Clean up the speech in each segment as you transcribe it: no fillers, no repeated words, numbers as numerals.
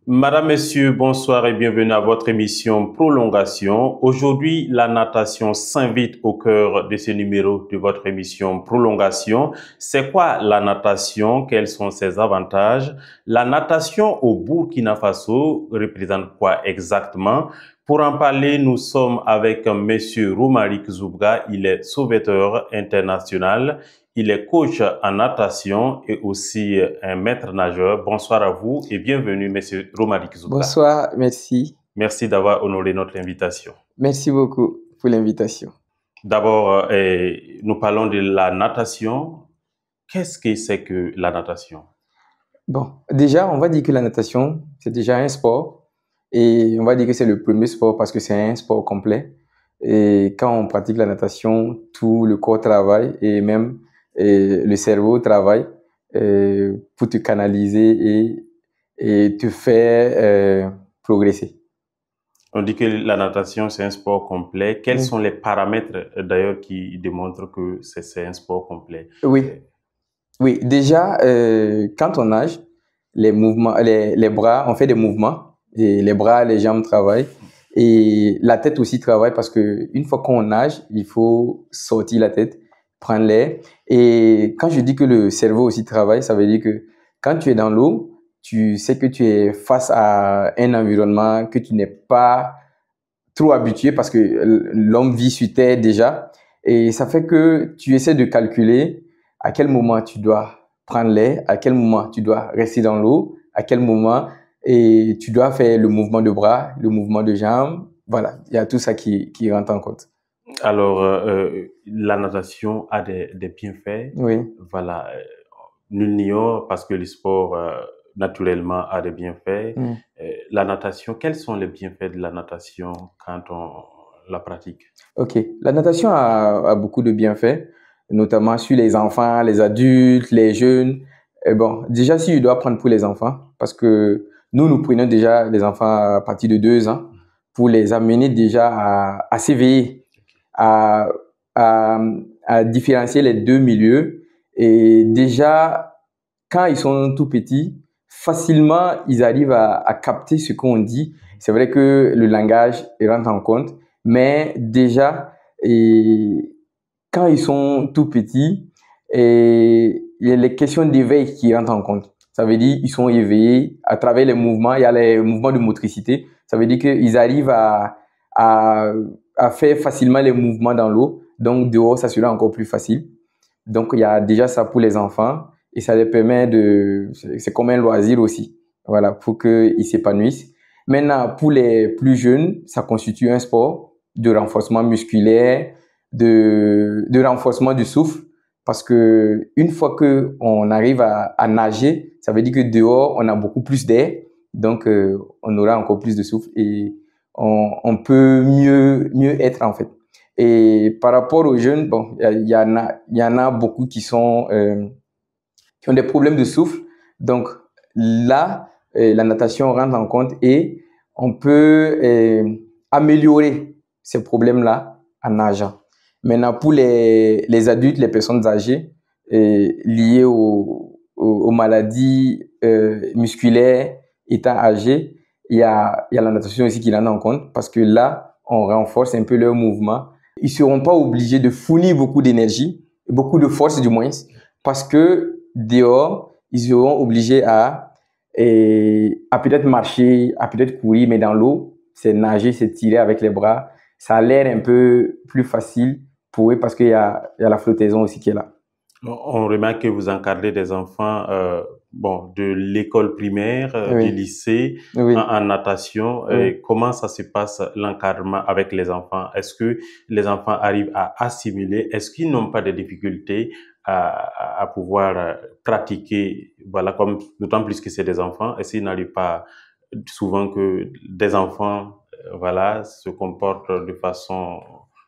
Madame, Messieurs, bonsoir et bienvenue à votre émission Prolongation. Aujourd'hui, la natation s'invite au cœur de ce numéro de votre émission Prolongation. C'est quoi la natation? Quels sont ses avantages? La natation au Burkina Faso représente quoi exactement? Pour en parler, nous sommes avec Monsieur Romaric Zoubga. Il est sauveteur international. Il est coach en natation et aussi un maître nageur. Bonsoir à vous et bienvenue, Monsieur Romaric Zoubga. Bonsoir, merci. Merci d'avoir honoré notre invitation. Merci beaucoup pour l'invitation. D'abord, nous parlons de la natation. Qu'est-ce que c'est que la natation? Bon, déjà, on va dire que la natation, c'est déjà un sport. Et on va dire que c'est le premier sport parce que c'est un sport complet. Et quand on pratique la natation, tout le corps travaille et même le cerveau travaille pour te canaliser et te faire progresser. On dit que la natation, c'est un sport complet. Quels sont les paramètres d'ailleurs qui démontrent que c'est un sport complet? Oui, déjà, quand on nage, les mouvements, les bras, on fait des mouvements et les bras, les jambes travaillent et la tête aussi travaille parce que une fois qu'on nage, il faut sortir la tête, prendre l'air. Et quand je dis que le cerveau aussi travaille, ça veut dire que quand tu es dans l'eau, tu sais que tu es face à un environnement que tu n'es pas trop habitué parce que l'homme vit sur terre déjà et ça fait que tu essaies de calculer à quel moment tu dois prendre l'air, à quel moment tu dois rester dans l'eau, à quel moment et tu dois faire le mouvement de bras, le mouvement de jambes. Voilà, il y a tout ça qui rentre en compte. Alors, la natation a des bienfaits. Oui. Voilà, nul n'ignore parce que le sport, naturellement, a des bienfaits. La natation, quels sont les bienfaits de la natation quand on la pratique? Ok, la natation a beaucoup de bienfaits, notamment sur les enfants, les adultes, les jeunes. Et bon, déjà, si je dois prendre pour les enfants, parce que nous prenons déjà les enfants à partir de 2 ans pour les amener déjà à s'éveiller, à, à, à différencier les deux milieux. Et déjà, quand ils sont tout petits, facilement, ils arrivent à capter ce qu'on dit. C'est vrai que le langage rentre en compte, mais déjà, quand ils sont tout petits, il y a les questions d'éveil qui rentrent en compte. Ça veut dire qu'ils sont éveillés à travers les mouvements. Il y a les mouvements de motricité. Ça veut dire qu'ils arrivent à faire facilement les mouvements dans l'eau. Donc, dehors, ça sera encore plus facile. Donc, il y a déjà ça pour les enfants et ça les permet c'est comme un loisir aussi. Voilà, pour qu'ils s'épanouissent. Maintenant, pour les plus jeunes, ça constitue un sport de renforcement musculaire, de renforcement du souffle. Parce que une fois que on arrive à nager, ça veut dire que dehors, on a beaucoup plus d'air. Donc, on aura encore plus de souffle et on peut mieux être en fait. Et par rapport aux jeunes, bon, il y en a beaucoup qui ont des problèmes de souffle. Donc là, la natation rentre en compte et on peut améliorer ces problèmes-là en nageant. Maintenant, pour les adultes, les personnes âgées liées aux maladies musculaires, étant âgées, il y a la natation aussi qui rentre en compte parce que là, on renforce un peu leur mouvement. Ils ne seront pas obligés de fournir beaucoup d'énergie, beaucoup de force du moins, parce que dehors, ils seront obligés à peut-être marcher, à peut-être courir, mais dans l'eau, c'est nager, c'est tirer avec les bras. Ça a l'air un peu plus facile pour eux parce qu'il y a la flottaison aussi qui est là. On remarque que vous encadrez des enfants de l'école primaire, du lycée, en natation. Comment ça se passe l'encadrement avec les enfants? Est-ce que les enfants arrivent à assimiler? Est-ce qu'ils n'ont pas de difficultés à pouvoir pratiquer? Voilà, comme d'autant plus que c'est des enfants. Est-ce qu'ils n'arrivent pas souvent que des enfants, voilà, se comportent de façon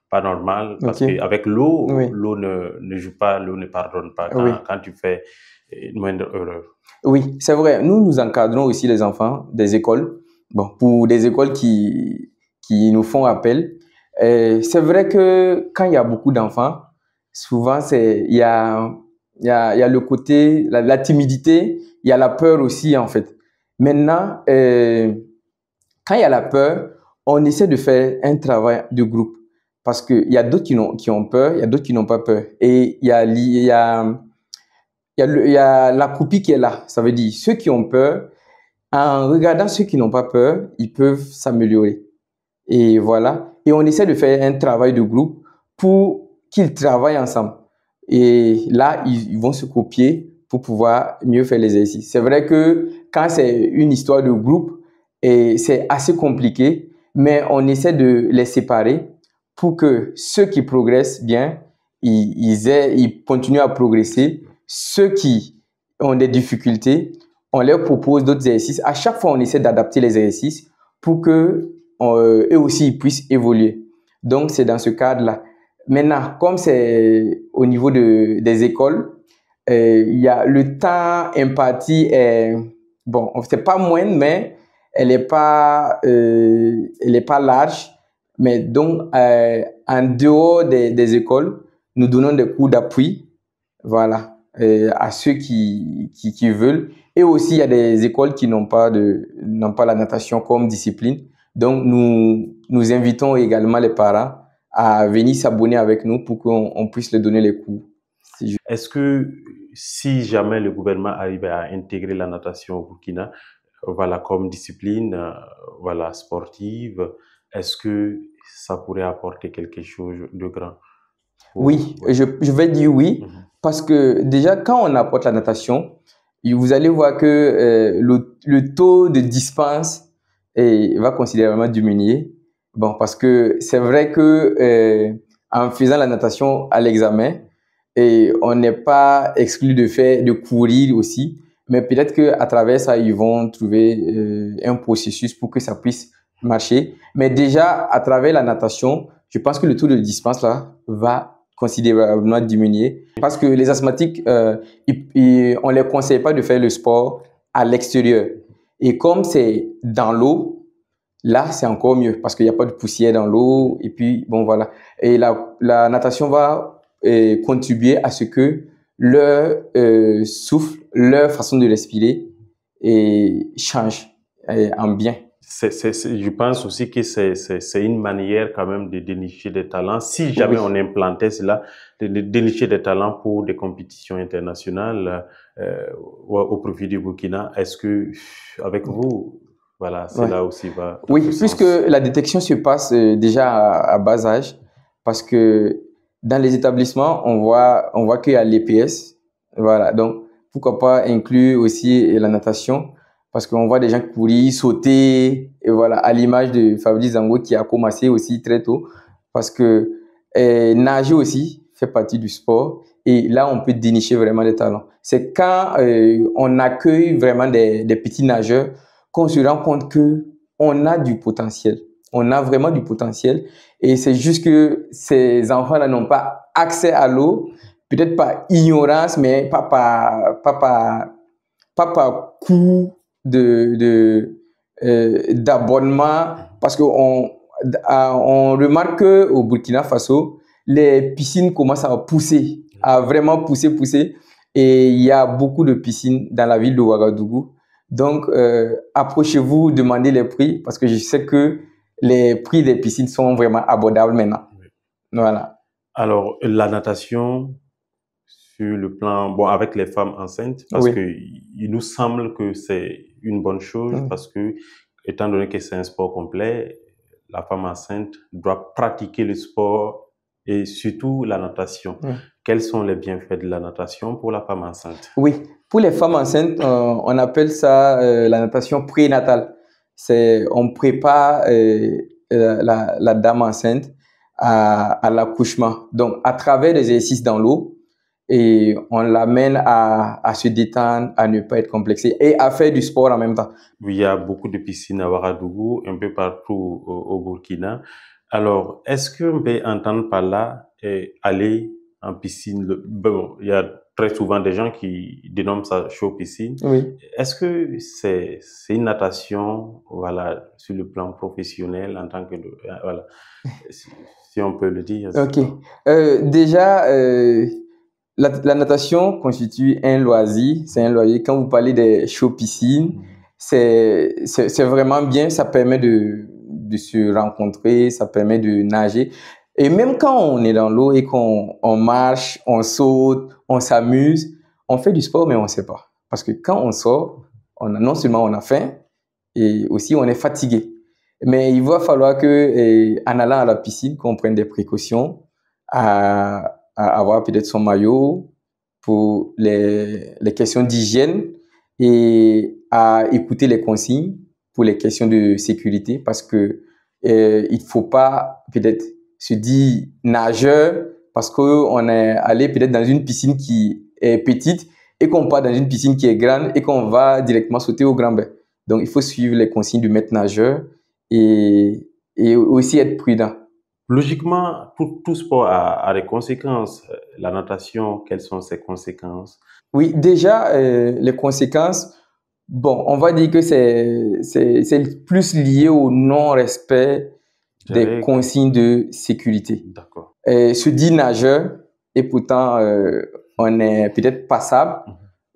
pas normal parce qu'avec l'eau, l'eau ne joue pas, l'eau ne pardonne pas quand tu fais une moindre erreur. Oui, c'est vrai. Nous encadrons aussi les enfants des écoles. Bon, pour des écoles qui nous font appel. C'est vrai que quand il y a beaucoup d'enfants, souvent il y a le côté, la timidité, il y a la peur aussi en fait. Maintenant, quand il y a la peur, on essaie de faire un travail de groupe parce qu'il y a d'autres qui ont peur, il y a d'autres qui n'ont pas peur. Et il y a la copie qui est là. Ça veut dire ceux qui ont peur, en regardant ceux qui n'ont pas peur, ils peuvent s'améliorer. Et voilà. Et on essaie de faire un travail de groupe pour qu'ils travaillent ensemble. Et là, ils vont se copier pour pouvoir mieux faire l'exercice. C'est vrai que quand c'est une histoire de groupe, c'est assez compliqué, mais on essaie de les séparer pour que ceux qui progressent bien, ils continuent à progresser. Ceux qui ont des difficultés, on leur propose d'autres exercices. À chaque fois, on essaie d'adapter les exercices pour que eux aussi ils puissent évoluer. Donc, c'est dans ce cadre-là. Maintenant, comme c'est au niveau des écoles, il y a le temps imparti est, bon, c'est pas moindre, mais elle est pas large. Mais donc, en dehors des écoles, nous donnons des cours d'appui, voilà, à ceux qui veulent. Et aussi, il y a des écoles qui n'ont pas la natation comme discipline. Donc, nous invitons également les parents à venir s'abonner avec nous pour qu'on puisse leur donner les cours. Est-ce que si jamais le gouvernement arrivait à intégrer la natation au Burkina, voilà, comme discipline, voilà, sportive, est-ce que ça pourrait apporter quelque chose de grand? Oui, je vais dire oui, parce que déjà, quand on apporte la natation, vous allez voir que le taux de dispense va considérablement diminuer. Bon, parce que c'est vrai que en faisant la natation à l'examen, on n'est pas exclu de courir aussi, mais peut-être qu'à travers ça, ils vont trouver un processus pour que ça puisse marcher. Mais déjà, à travers la natation, je pense que le taux de dispense là va considérablement diminuer parce que les asthmatiques, on ne les conseille pas de faire le sport à l'extérieur. Et comme c'est dans l'eau, là, c'est encore mieux parce qu'il n'y a pas de poussière dans l'eau. Et puis, bon, voilà. Et la natation va contribuer à ce que leur souffle, leur façon de respirer change en bien. Je pense aussi que c'est une manière quand même de dénicher des talents. Si jamais on implantait cela, de dénicher des talents pour des compétitions internationales au profit du Burkina, est-ce que avec vous, voilà, cela aussi va... Oui, puisque la détection se passe déjà à bas âge, parce que dans les établissements, on voit qu'il y a l'EPS. Voilà, donc pourquoi pas inclure aussi la natation, parce qu'on voit des gens courir, sauter, et voilà, à l'image de Fabrice Zango qui a commencé aussi très tôt, parce que nager aussi fait partie du sport, et là, on peut dénicher vraiment des talents. C'est quand on accueille vraiment des petits nageurs qu'on se rend compte que on a du potentiel. On a vraiment du potentiel. Et c'est juste que ces enfants-là n'ont pas accès à l'eau, peut-être par ignorance, mais pas par coût d'abonnement. Parce qu'on remarque qu'au Burkina Faso, les piscines commencent à pousser, à vraiment pousser. Et il y a beaucoup de piscines dans la ville de Ouagadougou. Donc, approchez-vous, demandez les prix, parce que je sais que les prix des piscines sont vraiment abordables maintenant. Oui. Voilà. Alors, la natation, sur le plan, bon, avec les femmes enceintes, parce que il nous semble que c'est une bonne chose, parce que, étant donné que c'est un sport complet, la femme enceinte doit pratiquer le sport et surtout la natation. Quels sont les bienfaits de la natation pour la femme enceinte? Oui, pour les femmes enceintes, on appelle ça la natation prénatale. On prépare la dame enceinte à l'accouchement. Donc, à travers des exercices dans l'eau, et on l'amène à se détendre, à ne pas être complexé et à faire du sport en même temps. Il y a beaucoup de piscines à Ouagadougou, un peu partout au Burkina. Alors, est-ce qu'on peut entendre par là aller en piscine? Bon, il y a très souvent des gens qui dénomment ça show piscine. Oui. Est-ce que c'est une natation, voilà, sur le plan professionnel en tant que, voilà, si on peut le dire? Ok. Déjà, la natation constitue un loisir. C'est un loisir. Quand vous parlez des show piscines, c'est vraiment bien. Ça permet de se rencontrer, ça permet de nager. Et même quand on est dans l'eau et qu'on marche, on saute, on s'amuse, on fait du sport, mais on ne sait pas. Parce que quand on sort, non seulement on a faim, et aussi on est fatigué. Mais il va falloir que, en allant à la piscine, qu'on prenne des précautions à avoir peut-être son maillot pour les questions d'hygiène et à écouter les consignes pour les questions de sécurité parce que il faut pas peut-être se dire nageur parce qu'on est allé peut-être dans une piscine qui est petite et qu'on part dans une piscine qui est grande et qu'on va directement sauter au grand bain. Donc, il faut suivre les consignes du maître nageur et aussi être prudent. Logiquement, tout sport a des conséquences. La natation, quelles sont ses conséquences? Oui, déjà, les conséquences, bon, on va dire que c'est plus lié au non-respect des consignes de sécurité. D'accord. Se dit nageur et pourtant on est peut-être passable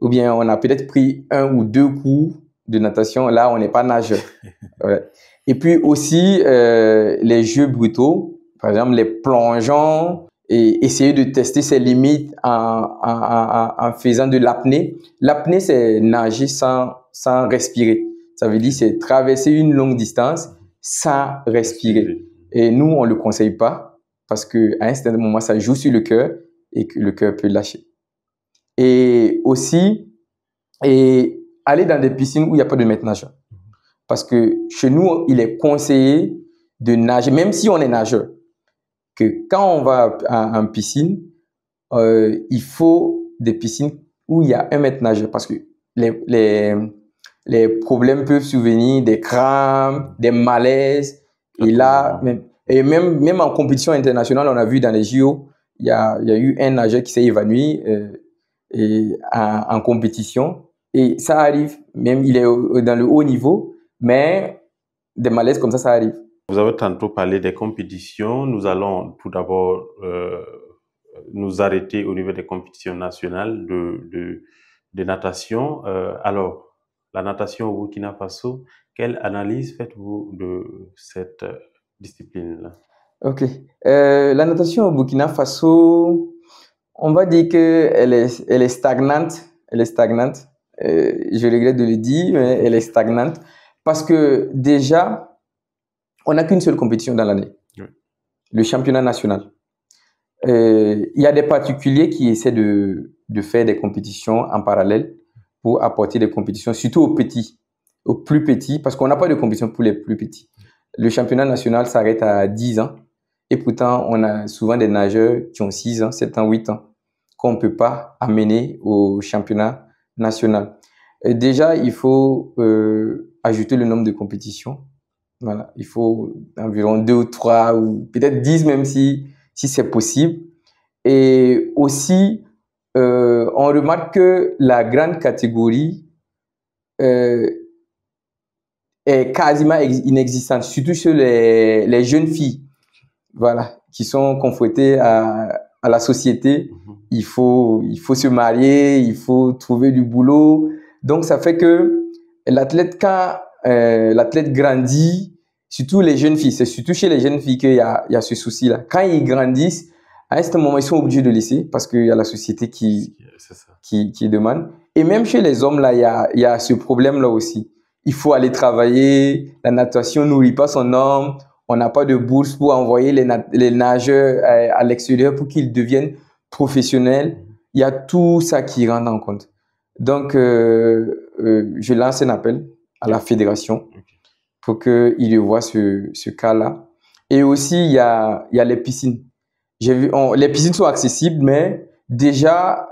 ou bien on a peut-être pris 1 ou 2 cours de natation. Là, on n'est pas nageur. Ouais. Et puis aussi les jeux brutaux, par exemple les plongeons et essayer de tester ses limites en faisant de l'apnée. L'apnée, c'est nager sans respirer. Ça veut dire c'est traverser une longue distance sans respirer. Et nous, on ne le conseille pas parce qu'à un certain moment, ça joue sur le cœur et que le cœur peut lâcher. Et aussi, aller dans des piscines où il n'y a pas de maître nageur. Parce que chez nous, il est conseillé de nager, même si on est nageur, que quand on va en piscine, il faut des piscines où il y a un maître nageur parce que les problèmes peuvent survenir, des crampes, des malaises. Et là, même en compétition internationale, on a vu dans les JO, il y a eu un nageur qui s'est évanoui en compétition. Et ça arrive, même il est dans le haut niveau, mais des malaises comme ça arrive. Vous avez tantôt parlé des compétitions. Nous allons tout d'abord nous arrêter au niveau des compétitions nationales de natation. Alors, la natation au Burkina Faso, quelle analyse faites-vous de cette discipline-là? Ok. La natation au Burkina Faso, on va dire qu'elle est stagnante. Elle est stagnante. Je regrette de le dire, mais elle est stagnante. Parce que déjà, on n'a qu'une seule compétition dans l'année. Oui. Le championnat national. Il y a des particuliers qui essaient de faire des compétitions en parallèle pour apporter des compétitions, surtout aux plus petits, parce qu'on n'a pas de compétition pour les plus petits. Le championnat national s'arrête à 10 ans et pourtant, on a souvent des nageurs qui ont 6 ans, 7 ans, 8 ans qu'on ne peut pas amener au championnat national. Et déjà, il faut ajouter le nombre de compétitions. Voilà, il faut environ 2 ou 3 ou peut-être 10 même si c'est possible. Et aussi, on remarque que la grande catégorie est quasiment inexistante, surtout chez les jeunes filles, voilà, qui sont confrontées à la société. Il faut se marier, il faut trouver du boulot. Donc, ça fait que l'athlète, quand l'athlète grandit, surtout les jeunes filles, c'est surtout chez les jeunes filles qu'il y a ce souci-là. Quand ils grandissent, à un certain moment, ils sont obligés de laisser parce qu'il y a la société qui demande. Et même chez les hommes, là, il y a ce problème-là aussi. Il faut aller travailler, la natation ne nourrit pas son homme, on n'a pas de bourse pour envoyer les nageurs à l'extérieur pour qu'ils deviennent professionnels. Il y a tout ça qui rentre en compte. Donc, je lance un appel à la fédération pour qu'ils revoient ce cas-là. Et aussi, il y a les piscines. Les piscines sont accessibles, mais déjà,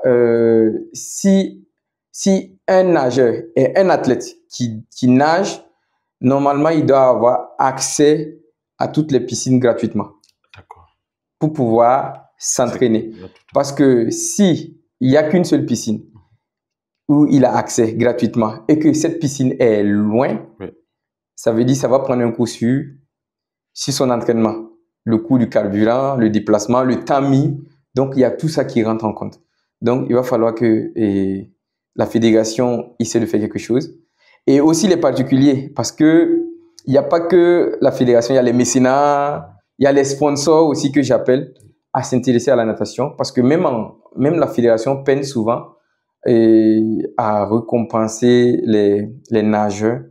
si un nageur et un athlète qui nage, normalement, il doit avoir accès à toutes les piscines gratuitement. D'accord. Pour pouvoir s'entraîner. Parce que si il n'y a qu'une seule piscine où il a accès gratuitement et que cette piscine est loin, oui, ça veut dire que ça va prendre un coup sur son entraînement. Le coût du carburant, le déplacement, le temps mis. Donc, il y a tout ça qui rentre en compte. Donc, il va falloir que la fédération essaie de faire quelque chose. Et aussi les particuliers, parce que il n'y a pas que la fédération, il y a les mécénats, il y a les sponsors aussi que j'appelle à s'intéresser à la natation, parce que même la fédération peine souvent à récompenser les nageurs,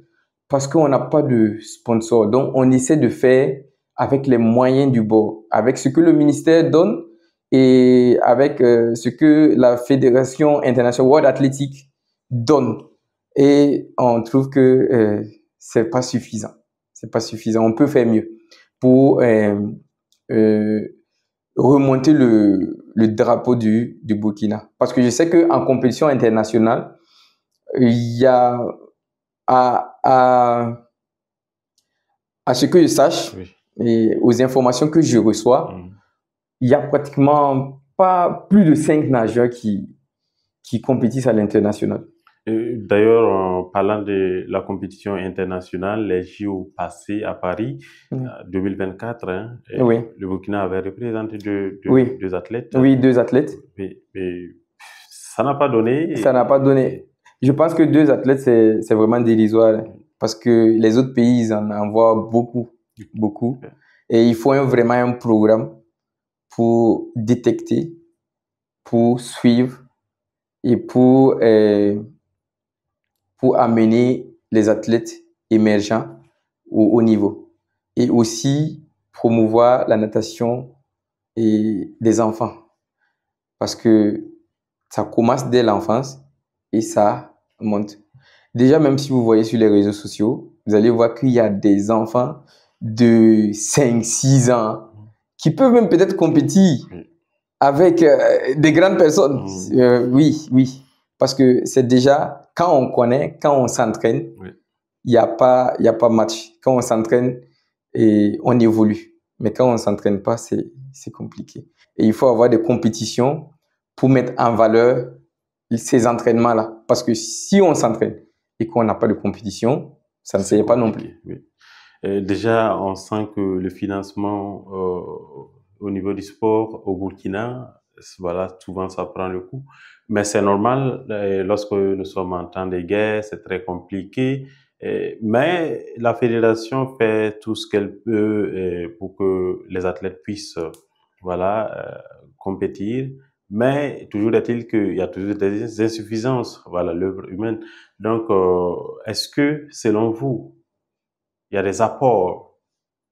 parce qu'on n'a pas de sponsor. Donc, on essaie de faire avec les moyens du bord, avec ce que le ministère donne et avec ce que la Fédération internationale World Athletic donne. Et on trouve que c'est pas suffisant. C'est pas suffisant. On peut faire mieux pour remonter le drapeau du Burkina. Parce que je sais qu'en compétition internationale, il y a à ce que je sache, oui, et aux informations que je reçois, il y a pratiquement pas plus de 5 nageurs qui compétissent à l'international. D'ailleurs, en parlant de la compétition internationale, les JO passés à Paris, 2024, hein, oui, le Burkina avait représenté oui, 2 athlètes. Oui, 2 athlètes. Mais ça n'a pas donné. Ça n'a pas donné. Je pense que 2 athlètes, c'est vraiment dérisoire, parce que les autres pays, ils en envoient beaucoup, beaucoup. Et il faut vraiment un programme pour détecter, pour suivre et pour amener les athlètes émergents au haut niveau. Et aussi promouvoir la natation des enfants. Parce que ça commence dès l'enfance et ça monte. Déjà, même si vous voyez sur les réseaux sociaux, vous allez voir qu'il y a des enfants de 5, 6 ans qui peuvent même peut-être compétir avec des grandes personnes. Oui, oui. Parce que c'est déjà, quand on connaît, quand on s'entraîne, il n'y a pas match. Quand on s'entraîne, on évolue. Mais quand on ne s'entraîne pas, c'est compliqué. Et il faut avoir des compétitions pour mettre en valeur ces entraînements-là. Parce que si on s'entraîne et qu'on n'a pas de compétition, ça ne se fait pas non plus. Oui. Déjà, on sent que le financement au niveau du sport au Burkina, voilà, souvent ça prend le coup. Mais c'est normal, lorsque nous sommes en temps de guerre, c'est très compliqué. Mais la fédération fait tout ce qu'elle peut pour que les athlètes puissent compétir. Mais toujours est-il qu'il y a toujours des insuffisances, voilà, l'œuvre humaine. Donc, est-ce que, selon vous, il y a des apports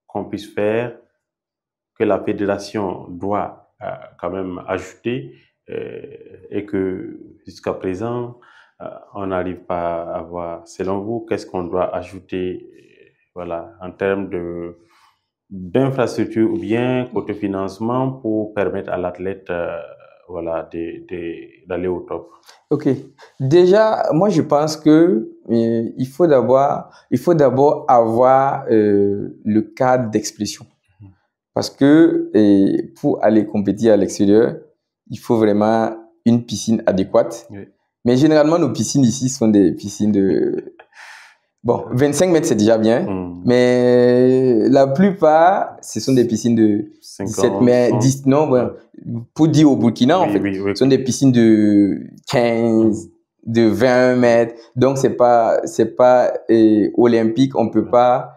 qu'on puisse faire, que la fédération doit quand même ajouter et que jusqu'à présent, on n'arrive pas à voir. Selon vous, qu'est-ce qu'on doit ajouter voilà, en termes d'infrastructure ou bien côté financement pour permettre à l'athlète voilà, d'aller au top? Ok. Déjà, moi, je pense que il faut d'abord avoir le cadre d'expression. Parce que pour aller compétir à l'extérieur, il faut vraiment une piscine adéquate. Oui. Mais généralement, nos piscines ici sont des piscines de... Bon, 25 mètres, c'est déjà bien. Mais la plupart, ce sont des piscines de 17 mètres, 10... Non, ouais. Pour dire au Burkina, en fait, ce sont des piscines de 15, de 20 mètres. Donc, c'est pas olympique. On peut pas...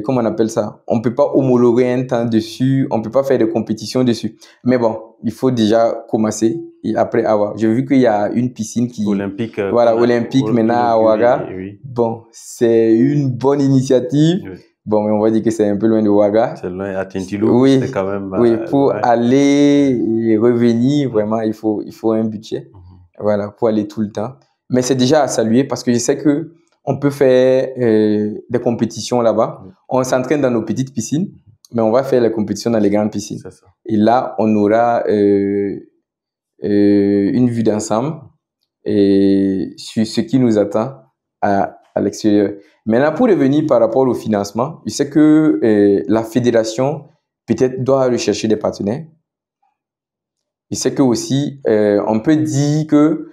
comment on appelle ça? On peut pas homologuer un temps dessus, on peut pas faire de compétition dessus. Mais bon, il faut déjà commencer et après avoir. J'ai vu qu'il y a une piscine qui... Olympique. Olympique maintenant à Ouaga. Oui. Bon, c'est une bonne initiative. Oui. Bon, mais on va dire que c'est un peu loin de Ouaga. C'est loin à Tintilo. Oui, c'est quand même... oui, pour aller et revenir, vraiment, il faut un budget. Voilà, pour aller tout le temps. Mais c'est déjà à saluer parce que je sais que on peut faire des compétitions là-bas. On s'entraîne dans nos petites piscines, mais on va faire les compétitions dans les grandes piscines. C'est ça. Et là, on aura une vue d'ensemble sur ce qui nous attend à l'extérieur. Maintenant, pour revenir par rapport au financement, je sais que la fédération peut-être doit rechercher des partenaires. Je sais que aussi, on peut dire que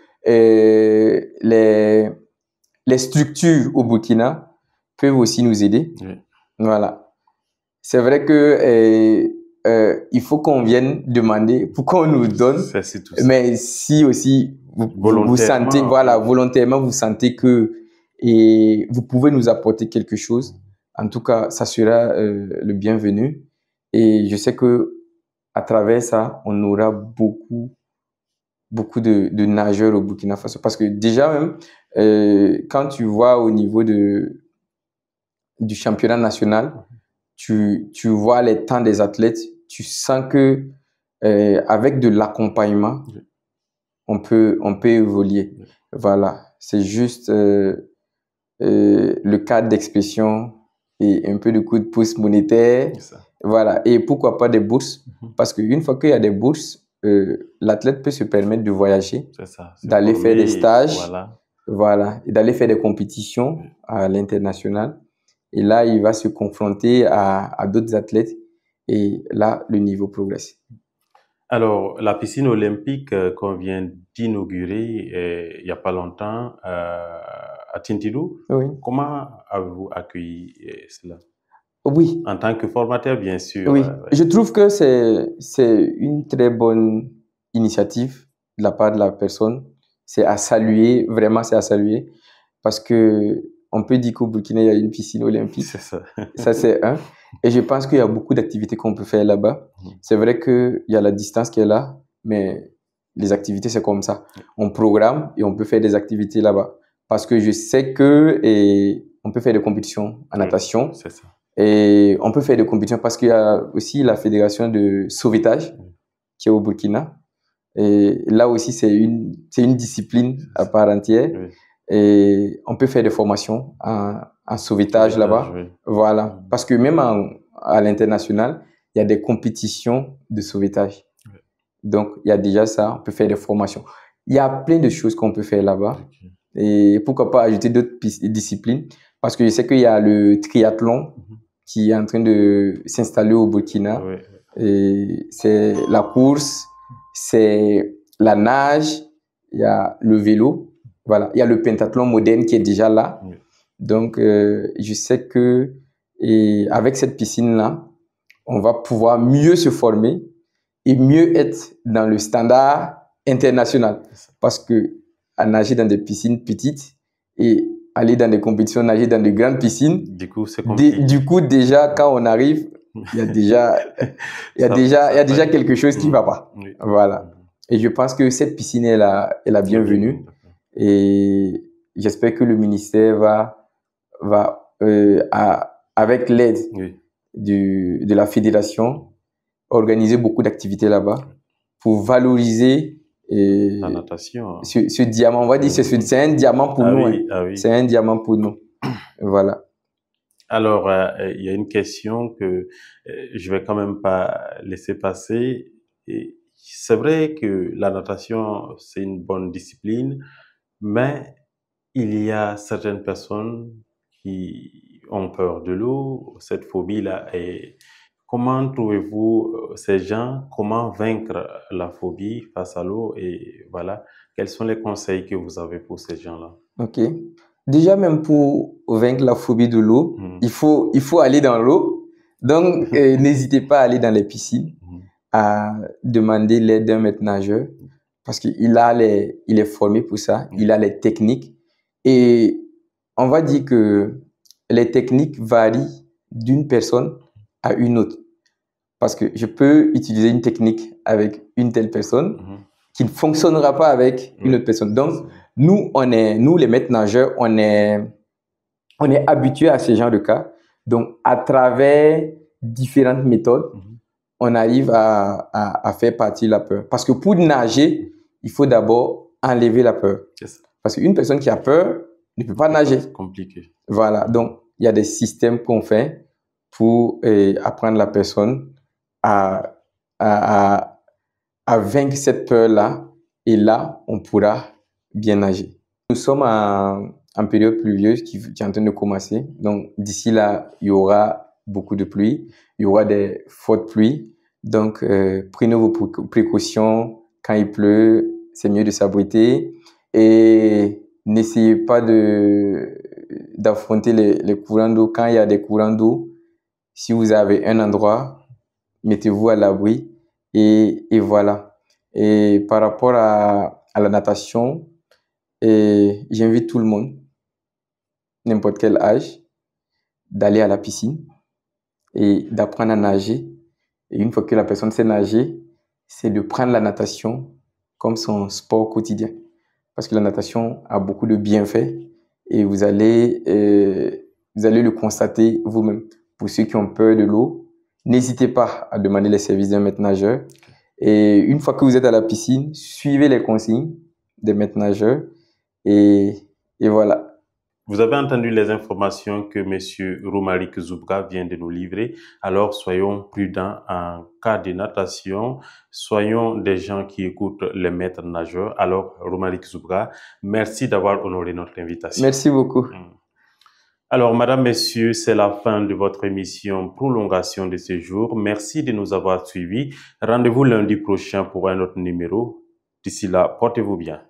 les structures au Burkina peuvent aussi nous aider. Oui. Voilà. C'est vrai que il faut qu'on vienne demander pour qu'on nous donne. C'est tout ça. Mais si aussi vous sentez, volontairement, vous sentez que et vous pouvez nous apporter quelque chose, en tout cas, ça sera le bienvenu. Et je sais que à travers ça, on aura beaucoup de nageurs au Burkina Faso. Parce que déjà même, quand tu vois au niveau du championnat national, tu vois les temps des athlètes, tu sens que avec de l'accompagnement, on peut évoluer. Voilà, c'est juste le cadre d'expression et un peu de coup de pouce monétaire. Voilà, et pourquoi pas des bourses? Parce qu'une fois qu'il y a des bourses, l'athlète peut se permettre de voyager, d'aller faire des stages, voilà, et d'aller faire des compétitions à l'international. Et là, il va se confronter à d'autres athlètes et là, le niveau progresse. Alors, la piscine olympique qu'on vient d'inaugurer il n'y a pas longtemps à Tintidou, oui. Comment avez-vous accueilli cela? Oui. En tant que formateur, bien sûr. Oui, je trouve que c'est une très bonne initiative de la part de la personne. C'est à saluer, vraiment c'est à saluer, parce que on peut dire qu'au Burkina, il y a une piscine olympique. C'est ça. Ça, c'est un. Et je pense qu'il y a beaucoup d'activités qu'on peut faire là-bas. C'est vrai qu'il y a la distance qui est là, mais les activités, c'est comme ça. On programme et on peut faire des activités là-bas. Parce que je sais que on peut faire des compétitions en natation. C'est ça. Et on peut faire des compétitions parce qu'il y a aussi la fédération de sauvetage qui est au Burkina. Et là aussi, c'est une discipline à part entière. Oui. Et on peut faire des formations en sauvetage là-bas. Oui. Voilà. Parce que même à l'international, il y a des compétitions de sauvetage. Oui. Donc, il y a déjà ça. On peut faire des formations. Il y a plein de choses qu'on peut faire là-bas. Okay. Et pourquoi pas ajouter d'autres disciplines? Parce que je sais qu'il y a le triathlon qui est en train de s'installer au Burkina. Oui. Et c'est la course, c'est la nage, il y a le vélo, voilà. Il y a le pentathlon moderne qui est déjà là. Oui. Donc, je sais que avec cette piscine-là, on va pouvoir mieux se former et mieux être dans le standard international. Parce que à nager dans des piscines petites et aller dans des compétitions, nager dans de grandes piscines. Du coup, c'est compliqué. Du coup, déjà, quand on arrive, il y a déjà quelque chose qui ne va pas. Oui. Voilà. Et je pense que cette piscine est la bienvenue. Et j'espère que le ministère va avec l'aide de la fédération, organiser beaucoup d'activités là-bas pour valoriser la natation. Ce diamant. On va dire c'est un diamant pour nous. Oui, oui. C'est un diamant pour nous. Voilà. Alors, il y a une question que je vais quand même pas laisser passer. C'est vrai que la natation, c'est une bonne discipline, mais il y a certaines personnes qui ont peur de l'eau, cette phobie-là. Et comment trouvez-vous ces gens? Comment vaincre la phobie face à l'eau? Et voilà, quels sont les conseils que vous avez pour ces gens-là? Ok. Déjà, même pour vaincre la phobie de l'eau, il faut aller dans l'eau. Donc, n'hésitez pas à aller dans les piscines, à demander l'aide d'un maître nageur parce qu'il il est formé pour ça, il a les techniques. Et on va dire que les techniques varient d'une personne à une autre. Parce que je peux utiliser une technique avec une telle personne qui ne fonctionnera pas avec une autre personne. Donc, nous, les maîtres nageurs, on est habitués à ce genre de cas. Donc, à travers différentes méthodes, on arrive à faire partir la peur. Parce que pour nager, il faut d'abord enlever la peur. Parce qu'une personne qui a peur ne peut pas nager. C'est compliqué. Voilà. Donc, il y a des systèmes qu'on fait pour apprendre la personne à vaincre cette peur-là. Et là, on pourra bien nager. Nous sommes en période pluvieuse qui est en train de commencer. Donc, d'ici là, il y aura beaucoup de pluie. Il y aura des fortes pluies. Donc, prenez vos précautions. Quand il pleut, c'est mieux de s'abriter. Et n'essayez pas d'affronter les courants d'eau. Quand il y a des courants d'eau, si vous avez un endroit, mettez-vous à l'abri. Et voilà. Et par rapport à la natation, j'invite tout le monde n'importe quel âge, d'aller à la piscine et d'apprendre à nager. Et une fois que la personne sait nager, c'est de prendre la natation comme son sport quotidien. Parce que la natation a beaucoup de bienfaits et vous allez le constater vous-même. Pour ceux qui ont peur de l'eau, n'hésitez pas à demander les services d'un maître nageur. Et une fois que vous êtes à la piscine, suivez les consignes des maîtres nageurs et voilà. Vous avez entendu les informations que M. Romaric Zoubra vient de nous livrer. Alors, soyons prudents en cas de natation. Soyons des gens qui écoutent les maîtres nageurs. Alors, Romaric Zoubra, merci d'avoir honoré notre invitation. Merci beaucoup. Alors, Madame, Messieurs, c'est la fin de votre émission Prolongation de séjour. Merci de nous avoir suivis. Rendez-vous lundi prochain pour un autre numéro. D'ici là, portez-vous bien.